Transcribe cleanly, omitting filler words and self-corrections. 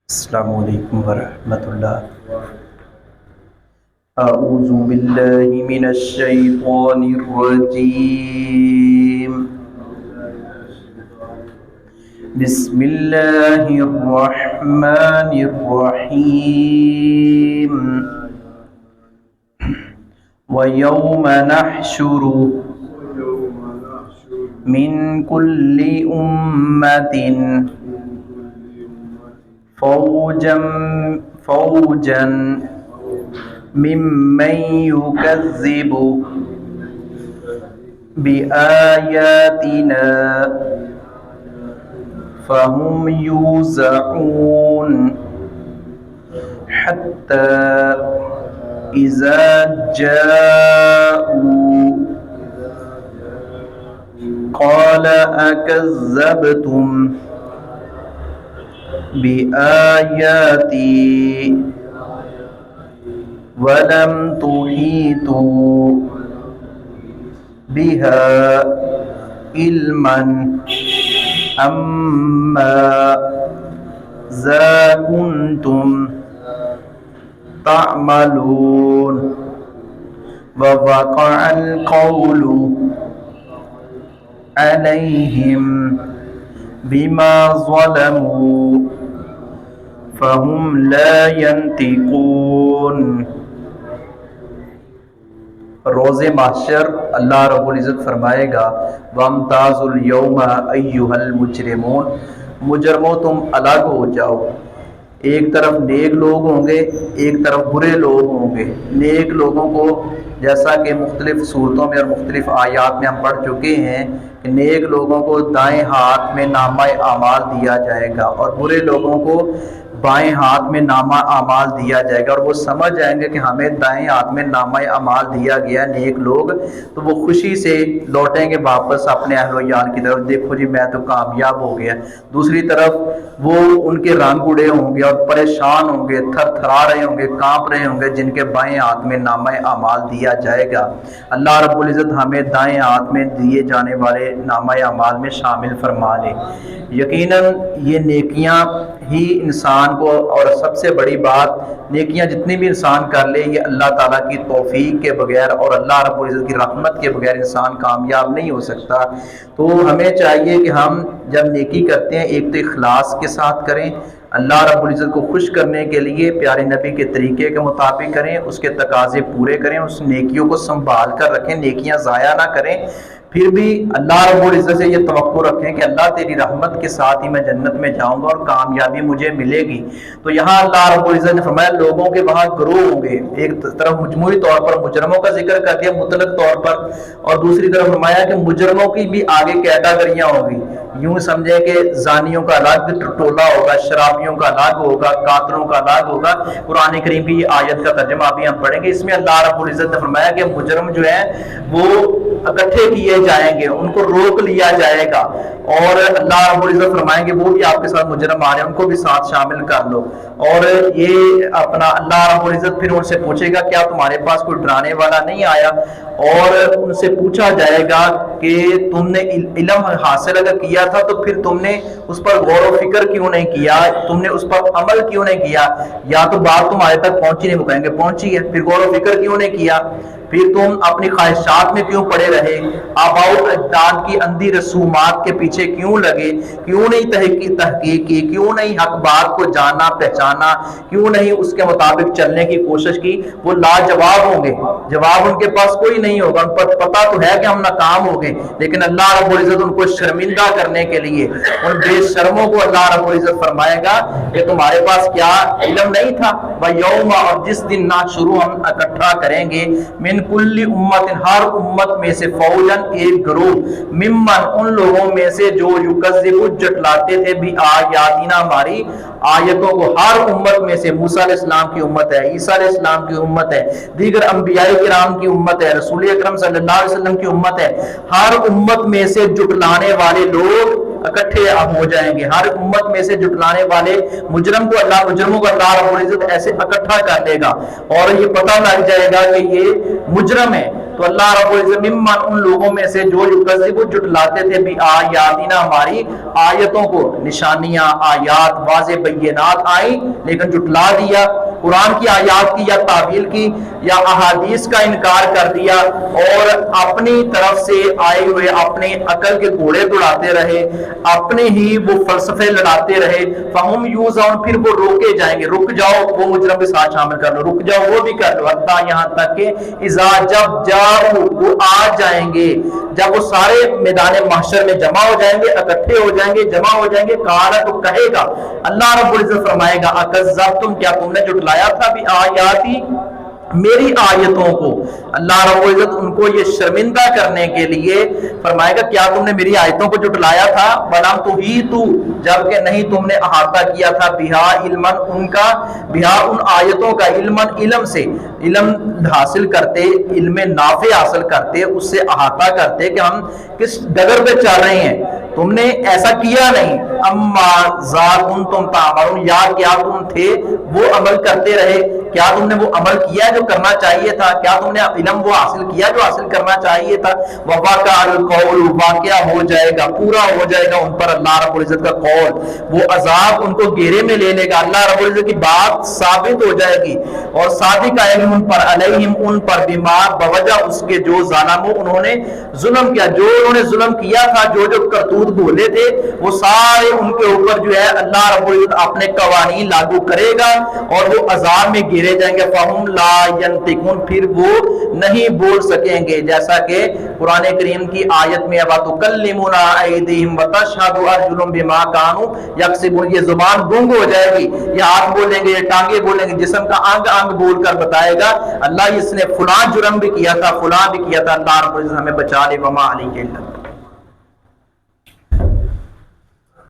السلام علیکم ورحمۃ اللہ۔ اعوذ باللہ من الشیطان الرجیم، بسم اللہ الرحمن الرحیم۔ وَيَوْمَ نَحْشُرُ مِنْ كُلِّ أُمَّةٍ فوجا ممن يكذب بآياتنا فهم يوزعون حتى إذا جاءوا قال أكذبتم بآياتي ولم تحيطوا بها علما ماذا كنتم تعملون ووقع القول عليهم بما ظلموا فهم لا ينطقون۔ روز محشر اللہ رب العزت فرمائے گا وَامْتَازُوا الْيَوْمَ أَيُّهَا الْمُجْرِمُونَ، مجرموں تم الگ ہو جاؤ۔ ایک طرف نیک لوگ ہوں گے، ایک طرف برے لوگ ہوں گے۔ نیک لوگوں کو جیسا کہ مختلف صورتوں میں اور مختلف آیات میں ہم پڑھ چکے ہیں کہ نیک لوگوں کو دائیں ہاتھ میں نامہ اعمال دیا جائے گا اور برے لوگوں کو بائیں ہاتھ میں نامہ اعمال دیا جائے گا، اور وہ سمجھ جائیں گے کہ ہمیں دائیں ہاتھ میں نامہ اعمال دیا گیا نیک لوگ، تو وہ خوشی سے لوٹیں گے واپس اپنے اہل و عیال کی طرف، دیکھو جی میں تو کامیاب ہو گیا۔ دوسری طرف وہ ان کے رنگ اڑے ہوں گے اور پریشان ہوں گے، تھر تھرا رہے ہوں گے، کانپ رہے ہوں گے، جن کے بائیں ہاتھ میں نامہ اعمال دیا جائے گا۔ اللہ رب العزت ہمیں دائیں ہاتھ میں دیے جانے والے نامہ اعمال میں شامل فرما لے۔ یقیناً یہ نیکیاں ہی انسان کو، اور سب سے بڑی بات نیکیاں جتنی بھی انسان کر لے یہ اللہ تعالیٰ کی توفیق کے بغیر اور اللہ رب العزت کی رحمت کے بغیر انسان کامیاب نہیں ہو سکتا۔ تو ہمیں چاہیے کہ ہم جب نیکی کرتے ہیں ایک تو اخلاص کے ساتھ کریں، اللہ رب العزت کو خوش کرنے کے لیے پیارے نبی کے طریقے کے مطابق کریں، اس کے تقاضے پورے کریں، اس نیکیوں کو سنبھال کر رکھیں، نیکیاں ضائع نہ کریں۔ پھر بھی اللہ رب العزت سے یہ توقع رکھیں کہ اللہ تیری رحمت کے ساتھ ہی میں جنت میں جاؤں گا اور کامیابی مجھے ملے گی۔ تو یہاں اللہ رب العزت نے فرمایا لوگوں کے وہاں گروہ ہوں گے، ایک طرف مجموعی طور پر مجرموں کا ذکر کر دیا مطلق طور پر، اور دوسری طرف فرمایا کہ مجرموں کی بھی آگے کیٹاگریاں ہوں گی۔ یوں سمجھے کہ زانیوں کا الگ ٹولہ ہوگا، شرابیوں کا الگ ہوگا، قاتلوں کا الگ ہوگا۔ قرآن کریم کی یہ آیت کا ترجمہ ابھی ہم پڑھیں گے، اس میں اللہ رب العزت نے فرمایا کہ مجرم جو ہیں وہ اکٹھے کیے جائیں گے، ان کو روک لیا جائے گا، اور اللہ رب العزت فرمائیں گے وہ بھی آپ کے ساتھ مجرم آ رہے ہیں ان کو بھی ساتھ شامل کر لو۔ اور یہ اپنا اللہ رب العزت پھر ان سے پوچھے گا کیا تمہارے پاس کوئی ڈرانے والا نہیں آیا، اور ان سے پوچھا جائے گا کہ تم نے علم حاصل اگر کیا تھا تو پھر تم نے اس پر غور و فکر کیوں نہیں کیا، تم نے اس پر عمل کیوں نہیں کیا، یا تو بات تمہارے تک پہنچی نہیں، وہ کہیں گے پہنچی ہے، پھر غور و فکر کیوں نہیں کیا، پھر تم اپنی خواہشات میں کیوں پڑے رہے، آباء و اجداد کی اندھی رسومات کے پیچھے کیوں لگے، کیوں نہیں تحقیق کی، کیوں نہیں حق بات کو جانا پہچانا، کیوں نہیں اس کے مطابق چلنے کی کوشش کی۔ وہ لاجواب ہوں گے، جواب ان کے پاس کوئی نہیں ہوگا، ان پر پتہ تو ہے کہ ہم ناکام ہو گئے، لیکن اللہ رب العزت ان کو شرمندہ کرنے کے لیے ان بے شرموں کو اللہ رب العزت فرمائے گا کہ تمہارے پاس کیا علم نہیں تھا۔ وَيَوْمَ، اور جس دن نہ شروع ہم اکٹھا کریں گے، من کل امت، ہر امت میں سے، فوجن ایک گروہ، ممن ان لوگوں میں سے جو یکذب جھٹلاتے تھے بھی آیاتنا ہماری آیتوں کو، ہر امت میں سے، موسیٰ علیہ السلام کی امت ہے، عیسیٰ علیہ السلام کی امت ہے، دیگر انبیاء کرام کی امت ہے، رسول اکرم صلی اللہ علیہ وسلم کی امت ہے، ہر امت میں سے جھٹلانے والے لوگ اکٹھے ہو جائیں گے، ہر امت میں سے جھٹلانے والے مجرموں کو اللہ رب العزت ایسے اکٹھا کر دے گا، اور یہ پتہ لگ جائے گا کہ یہ مجرم ہے، تو اللہ رب العزت ممن ان لوگوں میں سے جو یکذب جھٹلاتے تھے بھی آیاتنا ہماری آیتوں کو، نشانیاں آیات واضح بینات آئیں لیکن جھٹلا دیا، قرآن کی آیات کی یا تعویل کی یا احادیث کا انکار کر دیا اور اپنی طرف سے آئے ہوئے اپنے عقل کے گھوڑے دوڑاتے رہے، اپنے ہی وہ فلسفے لڑاتے رہے، فہم یوزعون پھر وہ روکے جائیں گے، رک جاؤ، وہ مجرم کے ساتھ شامل کر لو، رک جاؤ وہ بھی کر لو، حتیٰ یہاں تک کہ اذا جب جاؤ وہ آ جائیں گے، جب وہ سارے میدان محشر میں جمع ہو جائیں گے، اکٹھے ہو جائیں گے، جمع ہو جائیں گے، قال تو کہے گا اللہ رب العزت فرمائے گا اکذبتم کیا تم نے جھٹلایا تھا بھی آیاتی میری آیتوں کو، اللہ رب العزت ان کو یہ شرمندہ کرنے کے لیے فرمائے گا کیا تم نے میری آیتوں کو جھٹلایا تھا، بلام تو ہی تو جبکہ نہیں تم نے احاطہ کیا تھا بہا علمن ان کا، بہا ان آیتوں کا علمن علم سے، علم حاصل کرتے، علم نافع حاصل کرتے، اس سے احاطہ کرتے کہ ہم کس ڈگر پہ چل رہے ہیں، تم نے ایسا کیا نہیں، اما ذاتن تم تعملون یا کیا تم تھے وہ عمل کرتے رہے، کیا تم نے وہ عمل کیا جو کرنا چاہیے تھا، کیا تم نے علم وہ حاصل کیا جو حاصل کرنا چاہیے تھا، وَوَقَعَ الْقَوْلُ واقعہ ہو جائے گا، پورا ہو جائے گا ان پر اللہ رب العزت کا قول، وہ عذاب ان کو گھیرے میں لے لے گا، اللہ رب العزت کی بات ثابت ہو جائے گی، اور صادق آئے گی ان پر علیہم ان پر بیمار بوجہ اس کے جو ظالموں انہوں نے ظلم کیا، جو انہوں نے ظلم کیا تھا، جو جو کرتوت بھولے تھے وہ سارے ان کے اوپر جو ہے اللہ رب العزت اپنے قوانین لاگو کرے گا اور وہ عذاب میں گھیرے جائیں گے، فَهُمْ لَا يَنْطِقُونَ پھر وہ نہیں بول سکیں گے، جیسا کہ قرآن کریم کی آیت میں وَتُكَلِّمُنَا أَيْدِيهِمْ وَتَشْهَدُ أَرْجُلُهُم بِمَا كَانُوا يَكْسِبُونَ، یہ زبان گونگ ہو جائے گی، یہ ہاتھ بولیں گے، یہ ٹانگیں بولیں گے، جسم کا انگ انگ بول کر بتائے گا اللہ اس نے فلاں جرم بھی کیا تھا، فلاں بھی کیا تھا، اللہ رب العزت ہمیں بچا لے، وما علیہ